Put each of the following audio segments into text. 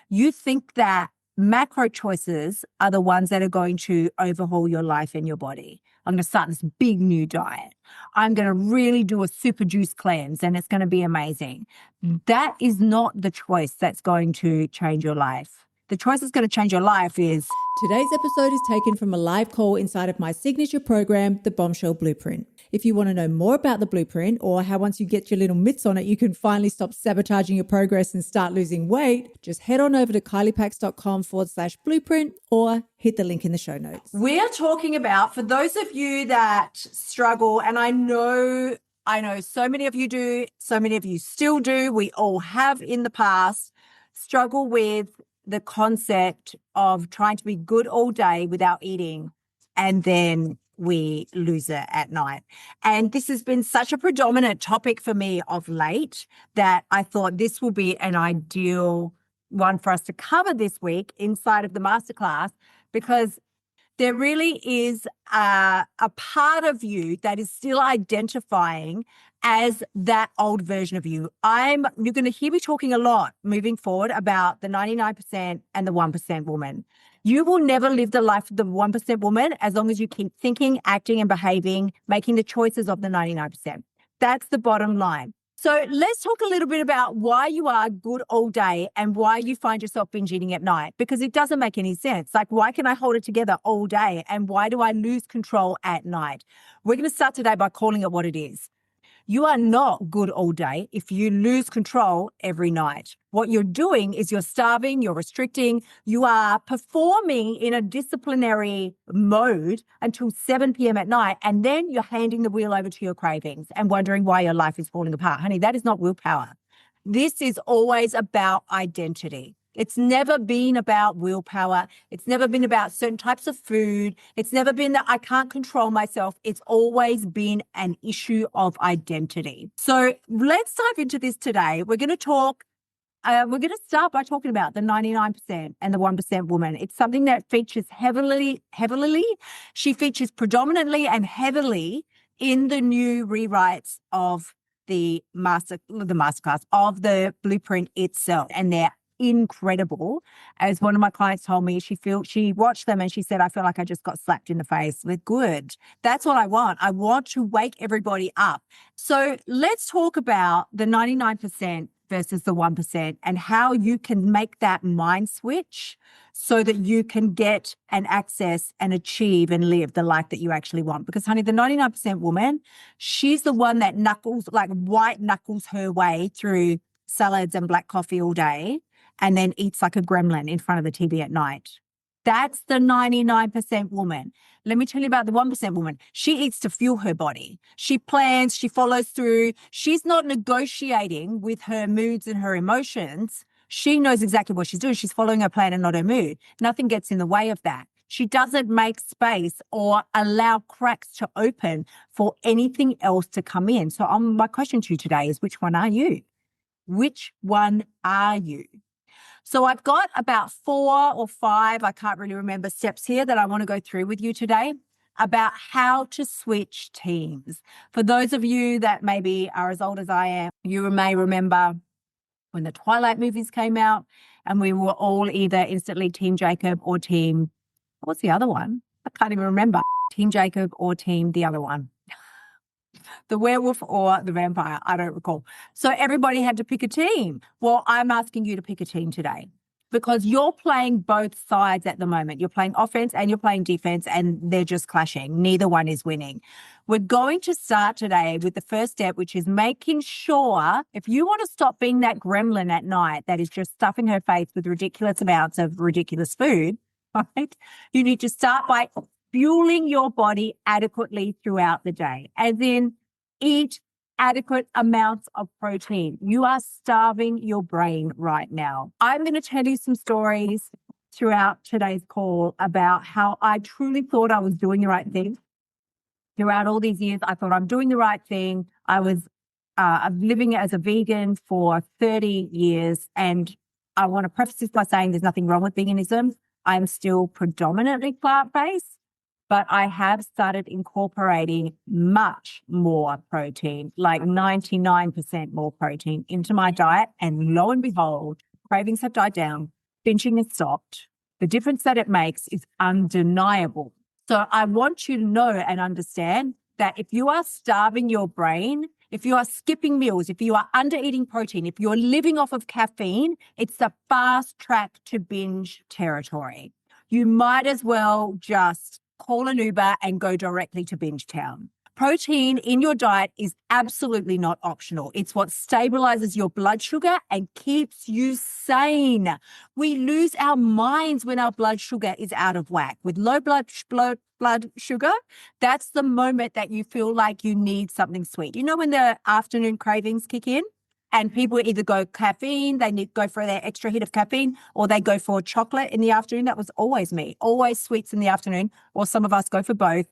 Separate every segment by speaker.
Speaker 1: You think that macro choices are the ones that are going to overhaul your life and your body. I'm going to start this big new diet. I'm going to really do a super juice cleanse and it's going to be amazing. That is not the choice that's going to change your life. The choice that's going to change your life is...
Speaker 2: Today's episode is taken from a live call inside of my signature program, the Bombshell Blueprint. If you want to know more about the blueprint or how once you get your little mitts on it, you can finally stop sabotaging your progress and start losing weight, just head on over to kyliepax.com/blueprint or hit the link in the show notes.
Speaker 1: We're talking about, for those of you that struggle, and I know so many of you do, so many of you still do, we all have in the past, struggle with the concept of trying to be good all day without eating, and then we lose it at night. And this has been such a predominant topic for me of late that I thought this will be an ideal one for us to cover this week inside of the masterclass, because there really is a part of you that is still identifying as that old version of you. You're going to hear me talking a lot moving forward about the 99% and the 1% woman. You will never live the life of the 1% woman as long as you keep thinking, acting, and behaving, making the choices of the 99%. That's the bottom line. So let's talk a little bit about why you are good all day and why you find yourself binge eating at night, because it doesn't make any sense. Like, why can I hold it together all day and why do I lose control at night? We're going to start today by calling it what it is. You are not good all day if you lose control every night. What you're doing is you're starving, you're restricting, you are performing in a disciplinary mode until 7 p.m. at night, and then you're handing the wheel over to your cravings and wondering why your life is falling apart. Honey, that is not willpower. This is always about identity. It's never been about willpower. It's never been about certain types of food. It's never been that I can't control myself. It's always been an issue of identity. So let's dive into this today. We're going to start by talking about the 99% and the 1% woman. It's something that features heavily. She features predominantly and heavily in the new rewrites of the masterclass, of the blueprint itself. And they're incredible. As one of my clients told me, she watched them and she said, I feel like I just got slapped in the face with good. That's what I want. I want to wake everybody up. So let's talk about the 99% versus the 1% and how you can make that mind switch so that you can get and access and achieve and live the life that you actually want. Because, honey, the 99% woman, she's the one that white knuckles her way through salads and black coffee all day and then eats like a gremlin in front of the TV at night. That's the 99% woman. Let me tell you about the 1% woman. She eats to fuel her body. She plans, she follows through. She's not negotiating with her moods and her emotions. She knows exactly what she's doing. She's following her plan and not her mood. Nothing gets in the way of that. She doesn't make space or allow cracks to open for anything else to come in. So my question to you today is, which one are you? Which one are you? So I've got about 4 or 5, I can't really remember, steps here that I want to go through with you today about how to switch teams. For those of you that maybe are as old as I am, you may remember when the Twilight movies came out and we were all either instantly Team Jacob or Team, what's the other one? I can't even remember. Team Jacob or Team the other one. The werewolf or the vampire, I don't recall. So everybody had to pick a team. Well, I'm asking you to pick a team today because you're playing both sides at the moment. You're playing offense and you're playing defense, and they're just clashing. Neither one is winning. We're going to start today with the first step, which is making sure if you want to stop being that gremlin at night that is just stuffing her face with ridiculous amounts of ridiculous food, right? You need to start by fueling your body adequately throughout the day, as in eat adequate amounts of protein. You are starving your brain right now. I'm going to tell you some stories throughout today's call about how I truly thought I was doing the right thing. Throughout all these years, I thought I'm doing the right thing. I was living as a vegan for 30 years, and I want to preface this by saying there's nothing wrong with veganism. I'm still predominantly plant-based, but I have started incorporating much more protein, like 99% more protein into my diet. And lo and behold, cravings have died down. binging has stopped. The difference that it makes is undeniable. So I want you to know and understand that if you are starving your brain, if you are skipping meals, if you are under eating protein, if you're living off of caffeine, it's the fast track to binge territory. You might as well just call an Uber and go directly to Binge Town. Protein in your diet is absolutely not optional. It's what stabilizes your blood sugar and keeps you sane. We lose our minds when our blood sugar is out of whack. With low blood sugar, that's the moment that you feel like you need something sweet. You know when the afternoon cravings kick in? And people either go caffeine, go for their extra hit of caffeine, or they go for chocolate in the afternoon. That was always me, always sweets in the afternoon, or some of us go for both.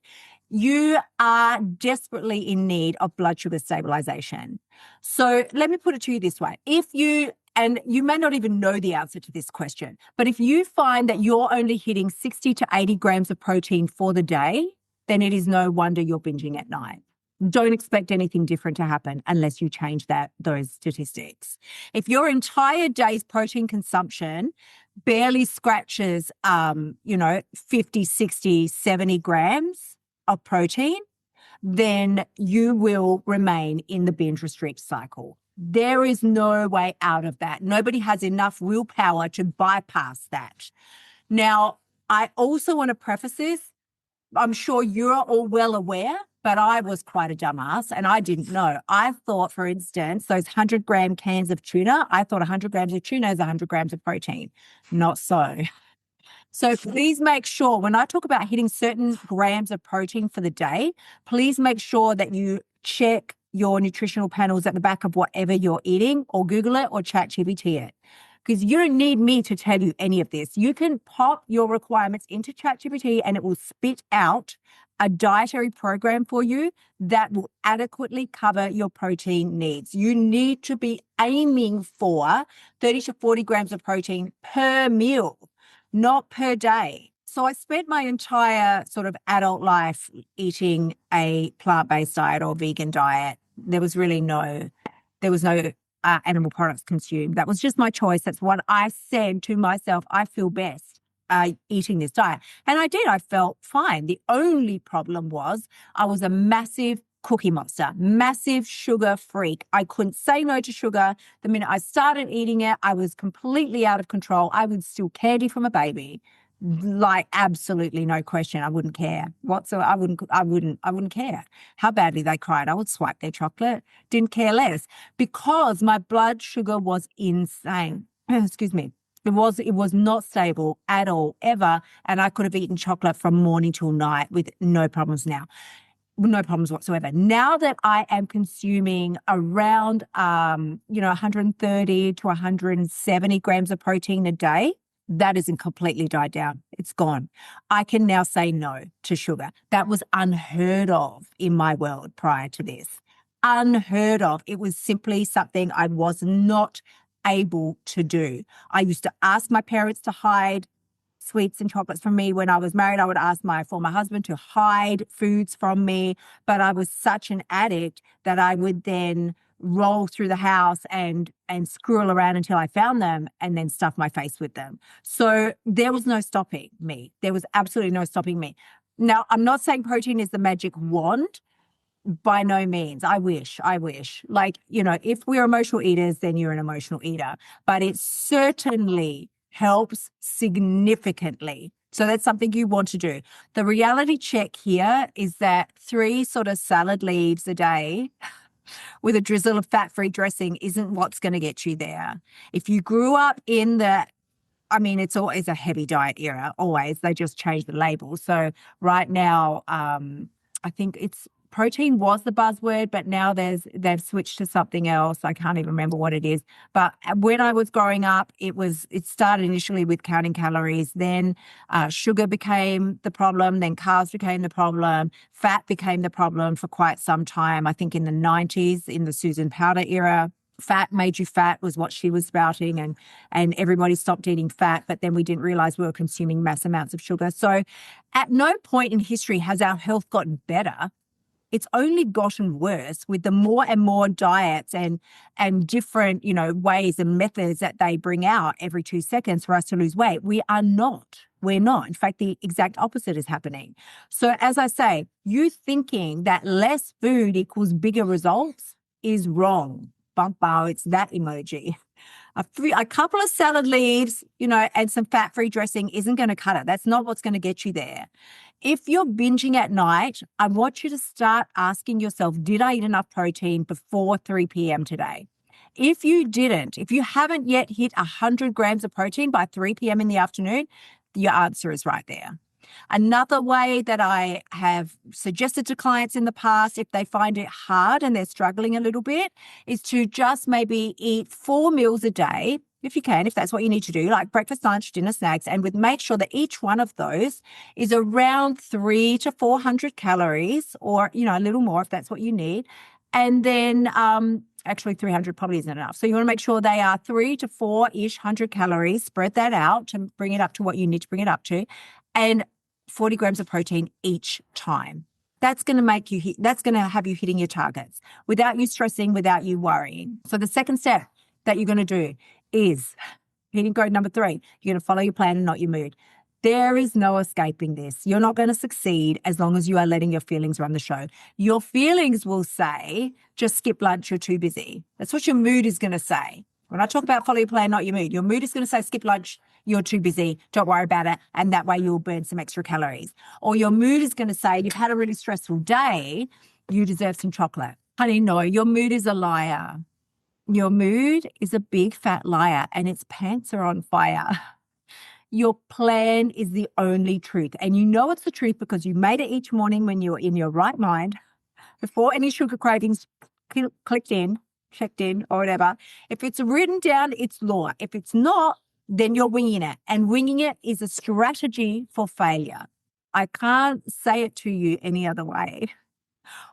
Speaker 1: You are desperately in need of blood sugar stabilization. So let me put it to you this way. And you may not even know the answer to this question, but if you find that you're only hitting 60 to 80 grams of protein for the day, then it is no wonder you're binging at night. Don't expect anything different to happen unless you change those statistics. If your entire day's protein consumption barely scratches, 50, 60, 70 grams of protein, then you will remain in the binge restrict cycle. There is no way out of that. Nobody has enough willpower to bypass that. Now, I also want to preface this. I'm sure you're all well aware, but I was quite a dumbass and I didn't know. I thought, for instance, those 100-gram cans of tuna, I thought 100 grams of tuna is 100 grams of protein. Not so. So please make sure when I talk about hitting certain grams of protein for the day, please make sure that you check your nutritional panels at the back of whatever you're eating, or Google it or ChatGPT it. Because you don't need me to tell you any of this. You can pop your requirements into ChatGPT and it will spit out a dietary program for you that will adequately cover your protein needs. You need to be aiming for 30 to 40 grams of protein per meal, not per day. So I spent my entire sort of adult life eating a plant-based diet or vegan diet. There was no animal products consumed. That was just my choice. That's what I said to myself. I feel best eating this diet. And I did. I felt fine. The only problem was I was a massive cookie monster, massive sugar freak. I couldn't say no to sugar. The minute I started eating it, I was completely out of control. I would steal candy from a baby. Like absolutely no question. I wouldn't care whatsoever. I wouldn't care how badly they cried. I would swipe their chocolate. Didn't care less because my blood sugar was insane. Excuse me. It was not stable at all, ever. And I could have eaten chocolate from morning till night with no problems now. No problems whatsoever. Now that I am consuming around, 130 to 170 grams of protein a day, that isn't completely died down. It's gone. I can now say no to sugar. That was unheard of in my world prior to this. Unheard of. It was simply something I was not able to do. I used to ask my parents to hide sweets and chocolates from me. When I was married, I would ask my former husband to hide foods from me. But I was such an addict that I would then roll through the house and squirrel around until I found them and then stuff my face with them. So there was no stopping me. There was absolutely no stopping me. Now, I'm not saying protein is the magic wand. By no means. I wish. Like, if we're emotional eaters, then you're an emotional eater. But it certainly helps significantly. So that's something you want to do. The reality check here is that 3 sort of salad leaves a day with a drizzle of fat-free dressing isn't what's going to get you there. If you grew up in it's always a heavy diet era, always. They just change the label. So right now, I think protein was the buzzword, but now they've switched to something else. I can't even remember what it is. But when I was growing up, it started initially with counting calories. Then sugar became the problem. Then carbs became the problem. Fat became the problem for quite some time. I think in the 90s, in the Susan Powder era, fat made you fat was what she was spouting, and everybody stopped eating fat, but then we didn't realize we were consuming mass amounts of sugar. So at no point in history has our health gotten better. It's only gotten worse with the more and more diets and different, ways and methods that they bring out every 2 seconds for us to lose weight. We're not. In fact, the exact opposite is happening. So as I say, you thinking that less food equals bigger results is wrong. Bump bow, it's that emoji. A couple of salad leaves, and some fat-free dressing isn't going to cut it. That's not what's going to get you there. If you're binging at night, I want you to start asking yourself, did I eat enough protein before 3 p.m. today? If you didn't, if you haven't yet hit 100 grams of protein by 3 p.m. in the afternoon, your answer is right there. Another way that I have suggested to clients in the past, if they find it hard and they're struggling a little bit, is to just maybe eat 4 meals a day, if you can, if that's what you need to do, like breakfast, lunch, dinner, snacks, and make sure that each one of those is around 300 to 400 calories, or, a little more if that's what you need. And then, actually 300 probably isn't enough. So you want to make sure they are 3 to 4-ish hundred calories, spread that out to bring it up to what you need to bring it up to, and 40 grams of protein each time. That's going to that's going to have you hitting your targets without you stressing, without you worrying. So the second step that you're going to do is hitting code number 3. You're going to follow your plan and not your mood. There is no escaping this. You're not going to succeed as long as you are letting your feelings run the show. Your feelings will say, just skip lunch, you're too busy. That's what your mood is going to say. When I talk about follow your plan, not your mood is going to say, skip lunch, you're too busy, don't worry about it, and that way you'll burn some extra calories. Or your mood is going to say, you've had a really stressful day, you deserve some chocolate. Honey, no, your mood is a liar. Your mood is a big fat liar, and its pants are on fire. Your plan is the only truth, and you know it's the truth because you made it each morning when you were in your right mind, before any sugar cravings checked in, or whatever. If it's written down, it's law. If it's not, then you're winging it. And winging it is a strategy for failure. I can't say it to you any other way.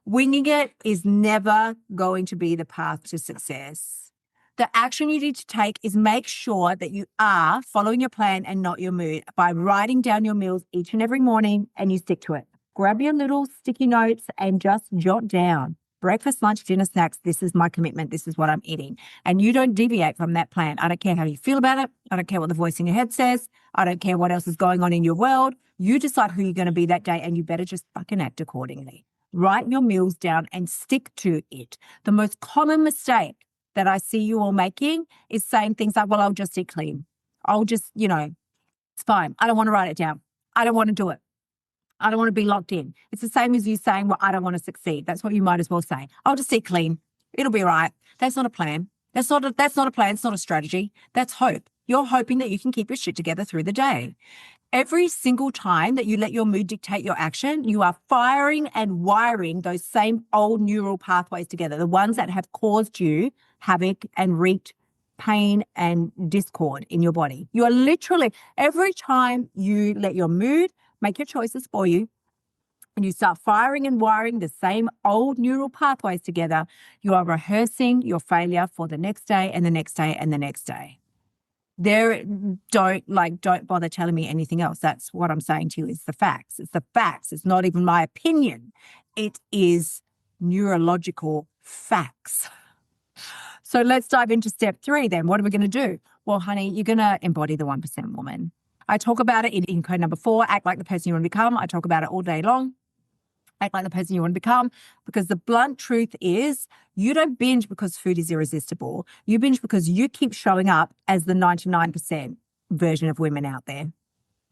Speaker 1: Winging it is never going to be the path to success. The action you need to take is make sure that you are following your plan and not your mood by writing down your meals each and every morning, and you stick to it. Grab your little sticky notes and just jot down breakfast, lunch, dinner, snacks. This is my commitment. This is what I'm eating. And you don't deviate from that plan. I don't care how you feel about it. I don't care what the voice in your head says. I don't care what else is going on in your world. You decide who you're going to be that day, and you better just fucking act accordingly. Write your meals down and stick to it. The most common mistake that I see you all making is saying things like, well, I'll just eat clean. I'll just, it's fine. I don't want to write it down. I don't want to do it. I don't want to be locked in. It's the same as you saying, well, I don't want to succeed. That's what you might as well say. I'll just eat clean. It'll be all right. That's not a plan. That's not a plan. It's not a strategy. That's hope. You're hoping that you can keep your shit together through the day. Every single time that you let your mood dictate your action, you are firing and wiring those same old neural pathways together, the ones that have caused you havoc and wreaked pain and discord in your body. You are literally, every time you let your mood make your choices for you, and you start firing and wiring the same old neural pathways together, you are rehearsing your failure for the next day and the next day and the next day. Don't bother telling me anything else. That's what I'm saying to you is the facts. It's the facts. It's not even my opinion. It is neurological facts. So let's dive into step 3 then. What are we going to do? Well, honey, you're going to embody the 1% woman. I talk about it in code number 4, act like the person you want to become. I talk about it all day long. Act like the person you want to become, because the blunt truth is you don't binge because food is irresistible. You binge because you keep showing up as the 99% version of women out there.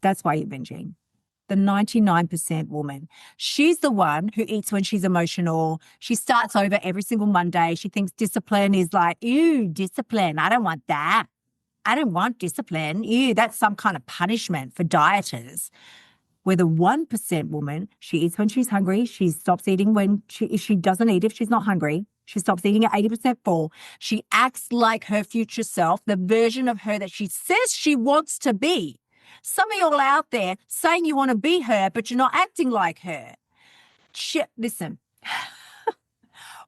Speaker 1: That's why you're binging. The 99% woman. She's the one who eats when she's emotional. She starts over every single Monday. She thinks discipline is like, ew, discipline. I don't want that. I don't want discipline. Ew, that's some kind of punishment for dieters. Where the 1% woman, she eats when she's hungry. She stops eating if she doesn't eat if she's not hungry. She stops eating at 80% full. She acts like her future self, the version of her that she says she wants to be. Some of y'all out there saying you want to be her, but you're not acting like her. Shit, listen.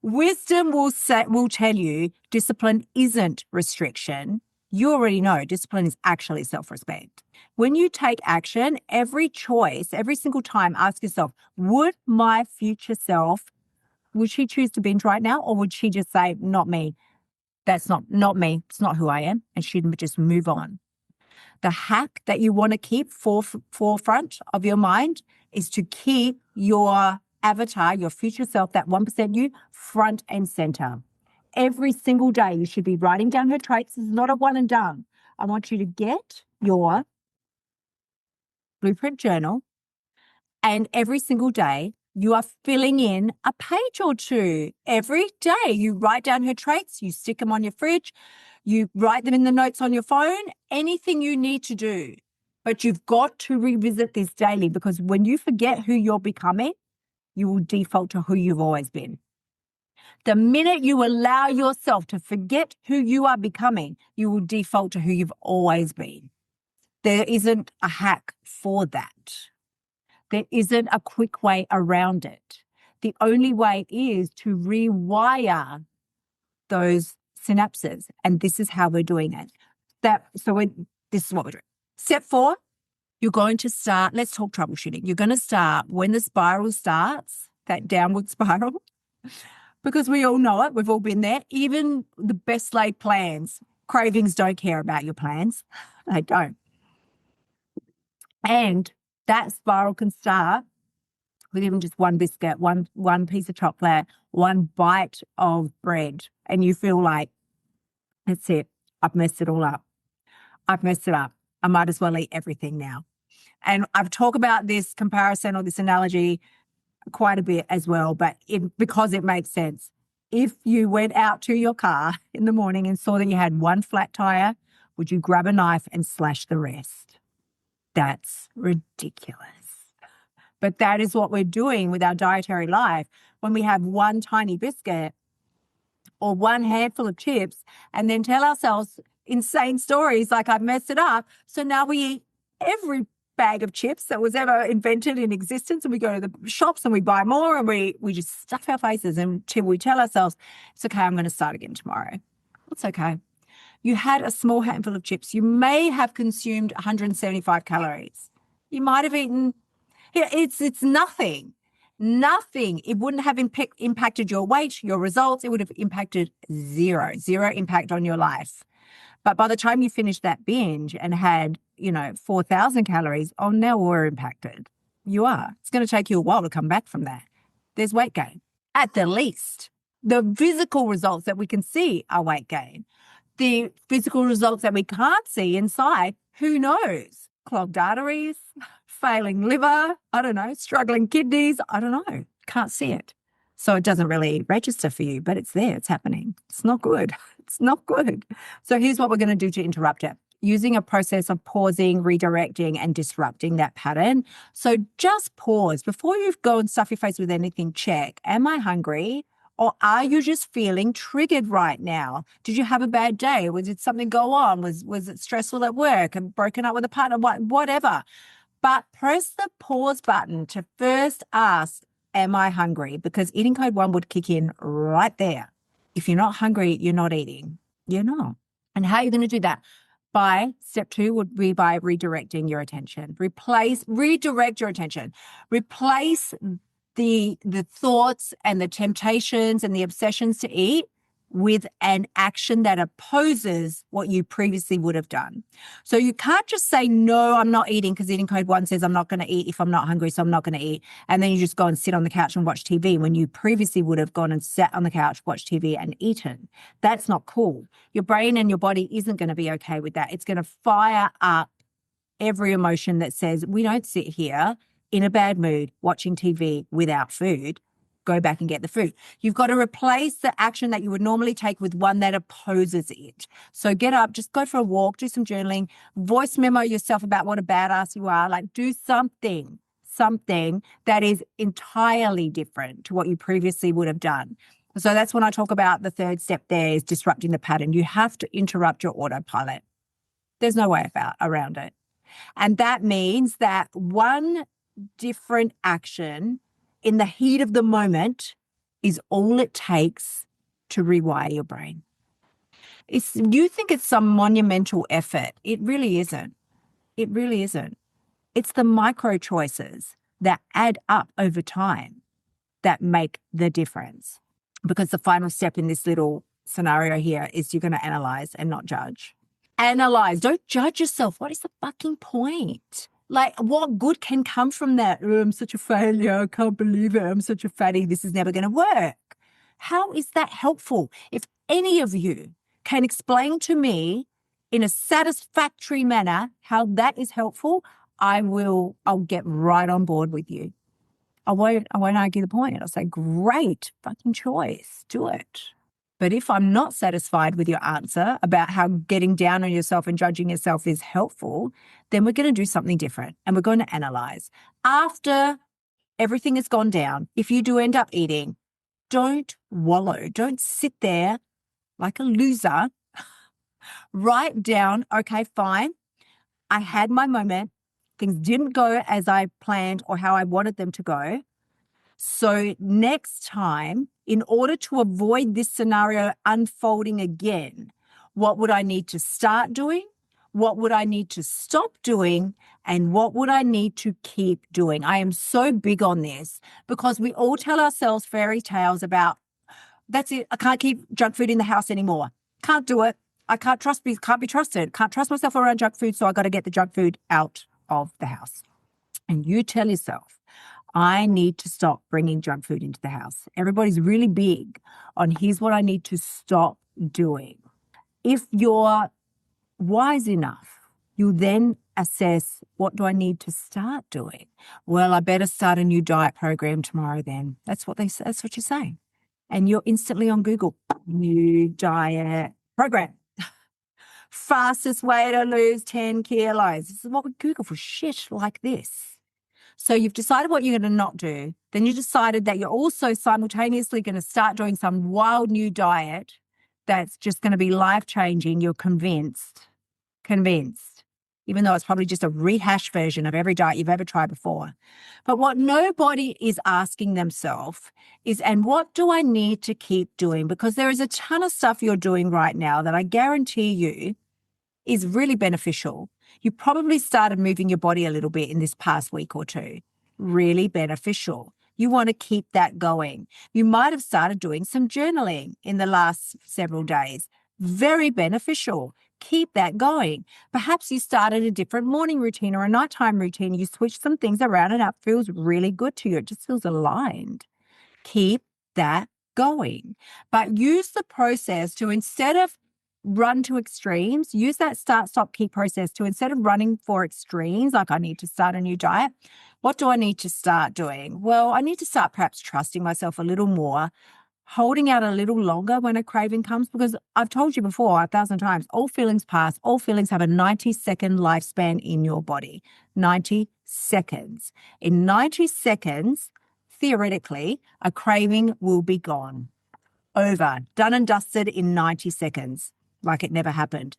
Speaker 1: Wisdom will tell you discipline isn't restriction. You already know discipline is actually self-respect. When you take action, every choice, every single time, ask yourself, would my future self would she choose to binge right now? Or would she just say, not me? That's not me. It's not who I am. And she'd just move on. The hack that you want to keep forefront of your mind is to keep your avatar, your future self, that 1% you, front and center. Every single day, you should be writing down her traits. This is not a one and done. I want you to get your blueprint journal, and every single day, you are filling in a page or two. Every day, you write down her traits, you stick them on your fridge, you write them in the notes on your phone, anything you need to do. But you've got to revisit this daily, because when you forget who you're becoming, you will default to who you've always been. The minute you allow yourself to forget who you are becoming, you will default to who you've always been. There isn't a hack for that. There isn't a quick way around it. The only way is to rewire those synapses. And this is how we're doing it. This is what we're doing. Step 4, you're going to start, let's talk troubleshooting. You're going to start when the spiral starts, that downward spiral, because we all know it. We've all been there. Even the best laid plans, cravings don't care about your plans. They don't. And that spiral can start with even just one biscuit, one piece of chocolate, one bite of bread, and you feel like, that's it. I've messed it all up. I've messed it up. I might as well eat everything now. And I've talked about this comparison or this analogy quite a bit as well, but because it makes sense. If you went out to your car in the morning and saw that you had one flat tire, would you grab a knife and slash the rest? That's ridiculous. But that is what we're doing with our dietary life. When we have one tiny biscuit or one handful of chips and then tell ourselves insane stories like, I've messed it up. So now we eat every bag of chips that was ever invented in existence, and we go to the shops and we buy more, and we just stuff our faces until we tell ourselves, it's okay, I'm going to start again tomorrow. It's okay. You had a small handful of chips. You may have consumed 175 calories. You might have eaten, it's nothing. Nothing. It wouldn't have impacted your weight, your results. It would have impacted zero impact on your life. But by the time you finished that binge and had, 4,000 calories, now we're impacted. You are. It's going to take you a while to come back from that. There's weight gain, at the least. The physical results that we can see are weight gain. The physical results that we can't see inside, who knows? Clogged arteries, failing liver, I don't know, struggling kidneys, I don't know. Can't see it. So it doesn't really register for you, but it's there, it's happening. It's not good. It's not good. So here's what we're going to do to interrupt it. Using a process of pausing, redirecting, and disrupting that pattern. So just pause. Before you go and stuff your face with anything, check, am I hungry? Or are you just feeling triggered right now? Did you have a bad day? Did something go on? Was it stressful at work and broken up with a partner? Whatever. But press the pause button to first ask, am I hungry? Because eating code 1 would kick in right there. If you're not hungry, you're not eating. You're not. And how are you going to do that? Step 2 would be by redirecting your attention. Redirect your attention. Replace the thoughts and the temptations and the obsessions to eat with an action that opposes what you previously would have done. So you can't just say, no, I'm not eating, because eating code 1 says I'm not going to eat if I'm not hungry, so I'm not going to eat. And then you just go and sit on the couch and watch TV when you previously would have gone and sat on the couch, watched TV and eaten. That's not cool. Your brain and your body isn't going to be okay with that. It's going to fire up every emotion that says, we don't sit here in a bad mood watching TV without food. Go back and get the food. You've got to replace the action that you would normally take with one that opposes it. So get up, just go for a walk, do some journaling, voice memo yourself about what a badass you are. Like, do something that is entirely different to what you previously would have done. So that's when I talk about the third step there is disrupting the pattern. You have to interrupt your autopilot. There's no way around it. And that means that one different action in the heat of the moment is all it takes to rewire your brain. You think it's some monumental effort. It really isn't. It really isn't. It's the micro choices that add up over time. that make the difference. Because the final step in this little scenario here is you're going to analyze and not judge. Analyze. Don't judge yourself. What is the fucking point? Like, what good can come from that? Oh, I'm such a failure. I can't believe it. I'm such a fatty. This is never going to work. How is that helpful? If any of you can explain to me in a satisfactory manner how that is helpful, I'll get right on board with you. I won't argue the point. I'll say, great fucking choice. Do it. But if I'm not satisfied with your answer about how getting down on yourself and judging yourself is helpful, then we're going to do something different and we're going to analyze. After everything has gone down, if you do end up eating, don't wallow. Don't sit there like a loser. Write down, okay, fine. I had my moment. Things didn't go as I planned or how I wanted them to go. So next time, in order to avoid this scenario unfolding again, what would I need to start doing? What would I need to stop doing? And what would I need to keep doing? I am so big on this because we all tell ourselves fairy tales about, that's it, I can't keep junk food in the house anymore. Can't do it. I can't be trusted. Can't trust myself around junk food, so I got to get the junk food out of the house. And you tell yourself, I need to stop bringing junk food into the house. Everybody's really big on here's what I need to stop doing. If you're wise enough, you then assess, what do I need to start doing? Well, I better start a new diet program tomorrow then. That's what you're saying. And you're instantly on Google, new diet program. Fastest way to lose 10 kilos. This is what we Google for shit like this. So you've decided what you're going to not do. Then you decided that you're also simultaneously going to start doing some wild new diet that's just going to be life-changing. You're convinced, even though it's probably just a rehashed version of every diet you've ever tried before. But what nobody is asking themselves is, and what do I need to keep doing? Because there is a ton of stuff you're doing right now that I guarantee you is really beneficial. You probably started moving your body a little bit in this past week or two. Really beneficial. You want to keep that going. You might have started doing some journaling in the last several days. Very beneficial. Keep that going. Perhaps you started a different morning routine or a nighttime routine. You switched some things around and that feels really good to you. It just feels aligned. Keep that going. But use the process to, instead of run to extremes, use that start, stop, keep process to, instead of running for extremes, like I need to start a new diet, what do I need to start doing? Well, I need to start perhaps trusting myself a little more, holding out a little longer when a craving comes, because I've told you before 1,000 times, all feelings pass, all feelings have a 90-second lifespan in your body. 90 seconds. In 90 seconds, theoretically, a craving will be gone. Over, done and dusted in 90 seconds. Like it never happened.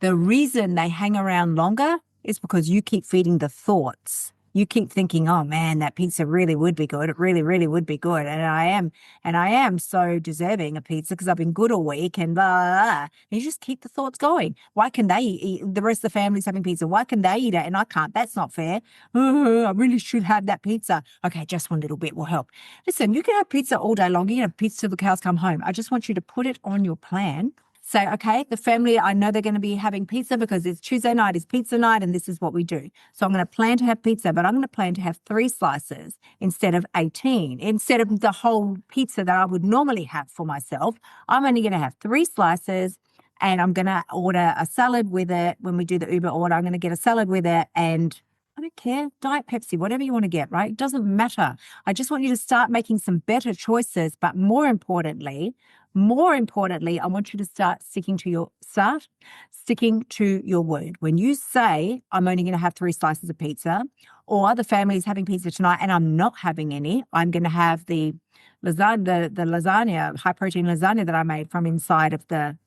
Speaker 1: The reason they hang around longer is because you keep feeding the thoughts. You keep thinking, oh man, that pizza really would be good. It really, really would be good. And I am so deserving of pizza because I've been good all week and blah, blah, blah. And you just keep the thoughts going. Why can they eat? The rest of the family's having pizza. Why can they eat it and I can't? That's not fair. Oh, I really should have that pizza. Okay, just one little bit will help. Listen, you can have pizza all day long. You can have pizza till the cows come home. I just want you to put it on your plan. Say, okay, the family, I know they're going to be having pizza because it's Tuesday night, it's pizza night, and this is what we do. So I'm going to plan to have pizza, but I'm going to plan to have 3 slices instead of 18. Instead of the whole pizza that I would normally have for myself, I'm only going to have 3 slices, and I'm going to order a salad with it. When we do the Uber order, I'm going to get a salad with it, and I don't care, Diet Pepsi, whatever you want to get, right? It doesn't matter. I just want you to start making some better choices, but more importantly, I want you to start sticking to your word. When you say, I'm only going to have 3 slices of pizza, or the family is having pizza tonight and I'm not having any, I'm going to have the lasagna, high protein lasagna that I made from inside of the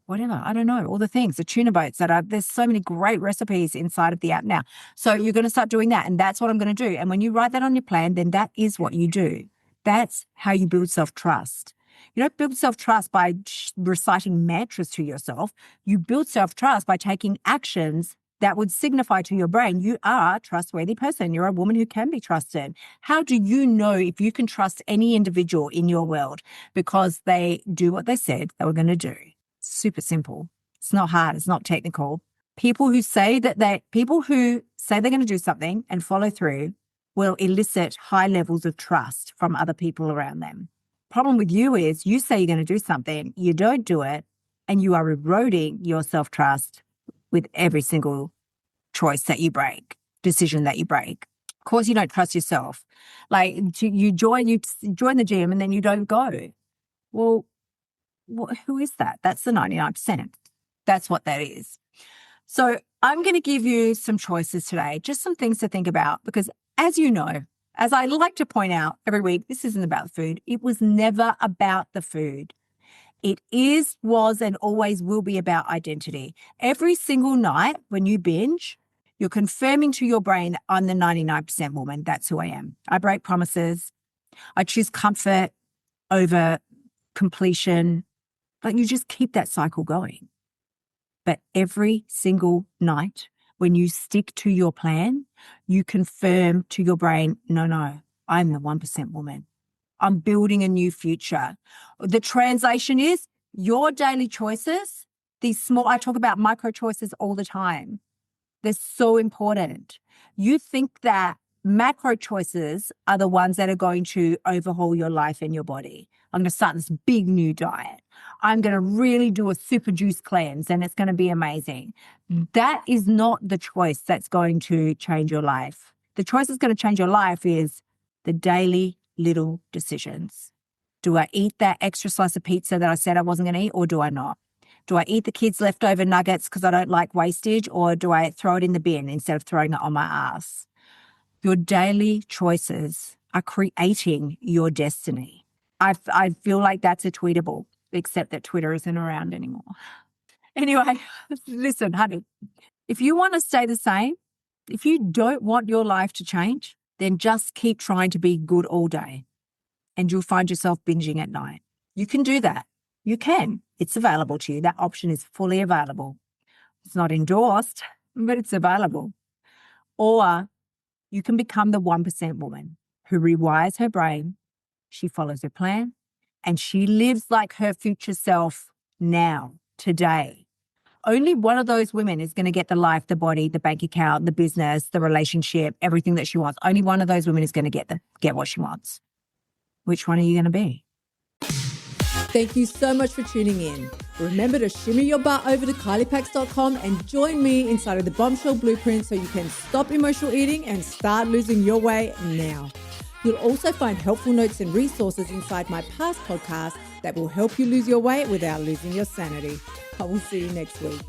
Speaker 1: whatever, I don't know, all the things, the tuna boats there's so many great recipes inside of the app now. So you're going to start doing that. And that's what I'm going to do. And when you write that on your plan, then that is what you do. That's how you build self-trust. You don't build self-trust by reciting mantras to yourself. You build self-trust by taking actions that would signify to your brain, you are a trustworthy person. You're a woman who can be trusted. How do you know if you can trust any individual in your world because they do what they said they were going to do? Super simple. It's not hard. It's not technical. People who say they're going to do something and follow through will elicit high levels of trust from other people around them. Problem with you is you say you're going to do something, you don't do it, and you are eroding your self-trust with every single choice that you break, decision that you break. Of course, you don't trust yourself. Like you join the gym and then you don't go. Well, who is that? That's the 99%. That's what that is. So I'm going to give you some choices today, just some things to think about, because as you know, as I like to point out every week, this isn't about food. It was never about the food. It is, was, and always will be about identity. Every single night when you binge, you're confirming to your brain, I'm the 99% woman. That's who I am. I break promises. I choose comfort over completion. Like, you just keep that cycle going. But every single night when you stick to your plan, you confirm to your brain, no, I'm the 1% woman. I'm building a new future. The translation is your daily choices, these small, I talk about micro choices all the time. They're so important. You think that macro choices are the ones that are going to overhaul your life and your body. I'm going to start this big new diet. I'm going to really do a super juice cleanse and it's going to be amazing. That is not the choice that's going to change your life. The choice that's going to change your life is the daily little decisions. Do I eat that extra slice of pizza that I said I wasn't going to eat, or do I not? Do I eat the kids' leftover nuggets because I don't like wastage, or do I throw it in the bin instead of throwing it on my ass? Your daily choices are creating your destiny. I feel like that's a tweetable, except that Twitter isn't around anymore. Anyway, listen, honey, if you want to stay the same, if you don't want your life to change, then just keep trying to be good all day and you'll find yourself binging at night. You can do that. You can. It's available to you. That option is fully available. It's not endorsed, but it's available. Or you can become the 1% woman who rewires her brain, she follows her plan, and she lives like her future self now, today. Only one of those women is going to get the life, the body, the bank account, the business, the relationship, everything that she wants. Only one of those women is going to get what she wants. Which one are you going to be?
Speaker 2: Thank you so much for tuning in. Remember to shimmy your butt over to KyliePax.com and join me inside of the Bombshell Blueprint so you can stop emotional eating and start losing your weight now. You'll also find helpful notes and resources inside my past podcasts that will help you lose your weight without losing your sanity. I will see you next week.